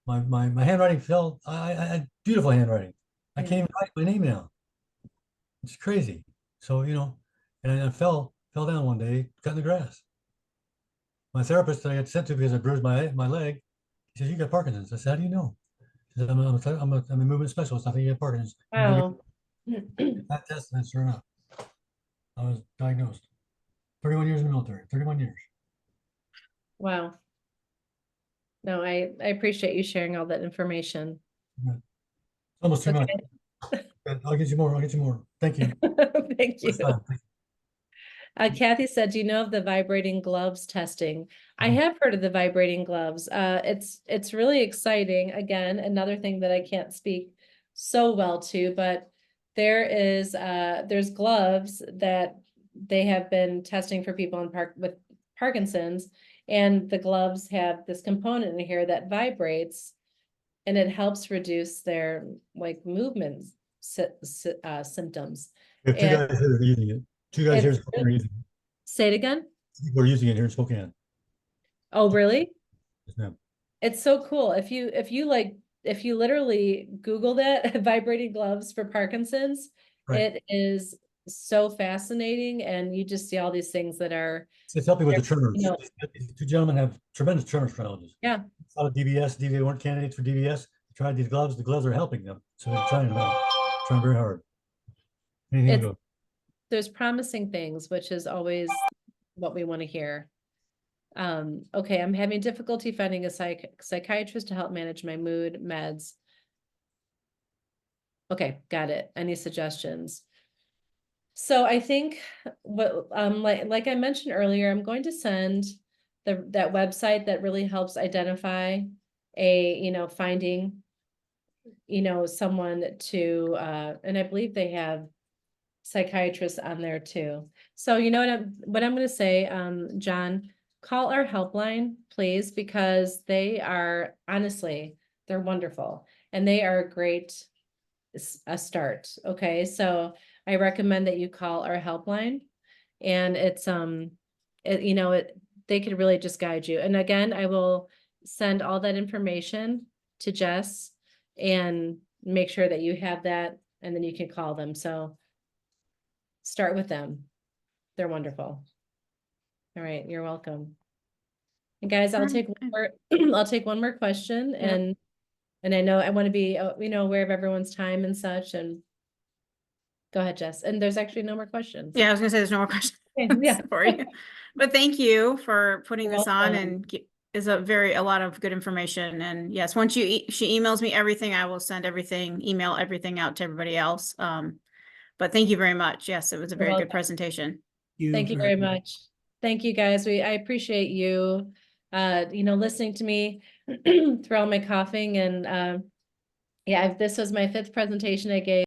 my handwriting fell. I had beautiful handwriting. I can't even write my name now. It's crazy. So, you know, and I fell down one day, cut in the grass. My therapist that I got sent to because I bruised my leg, he says, "You got Parkinson's." I said, "How do you know?" He said, I'm a movement specialist. I think you have Parkinson's. Wow. That test, and sure enough, I was diagnosed. 31 years in the military, 31 years. Wow. No, I appreciate you sharing all that information. Almost too much. Okay. I'll get you more. I'll get you more. Thank you. Thank you. Next time. Kathy said, do you know of the vibrating gloves testing? I Mhm. have heard of the vibrating gloves. It's really exciting. Again, another thing that I can't speak so well to, but there's gloves that they have been testing for people with Parkinson's, and the gloves have this component in here that vibrates, and it helps reduce their like movement symptoms. We have two And guys here that are using it. Two guys here in it's Spokane are using it. say it again. People are using it here in Spokane. Oh, really? Yes, ma'am. It's so cool. If you literally Google that vibrating gloves for Parkinson's, Right. it is so fascinating, and you just see all these things that are, It's helping with the tremors. you know, These two gentlemen have tremendous tremors challenges. yeah. A lot of DBS weren't candidates for DBS. They tried these gloves. The gloves are helping them. So they're trying them out, trying very hard. Anything It's to go. there's promising things, which is always what we want to hear. Okay, I'm having difficulty finding a psychiatrist to help manage my mood meds. Okay, got it. Any suggestions? So I think what like I mentioned earlier, I'm going to send that website that really helps identify finding someone to and I believe they have psychiatrists on there too. So you know what I'm going to say, John, call our helpline, please, because they are honestly, they're wonderful and they are a great start. Okay, so I recommend that you call our helpline, and it's they could really just guide you. And again, I will send all that information to Jess and make sure that you have that, and then you can call them. So start with them. They're wonderful. All right, you're welcome. And guys, I'll take one more, I'll take one more question, Yep. and I know I want to be aware of everyone's time and such. And go ahead, Jess. And there's actually no more questions. Yeah, I was gonna say there's no more questions Okay, yeah. for you. But thank you for putting You're this on, welcome. and is a lot of good information. And yes, once she emails me everything, I will email everything out to everybody else. But thank you very much. Yes, it was a You're very good welcome. presentation. Thank you very much. Thank you, guys. I appreciate you, listening to me through all my coughing. And yeah, this was my 5th presentation I gave.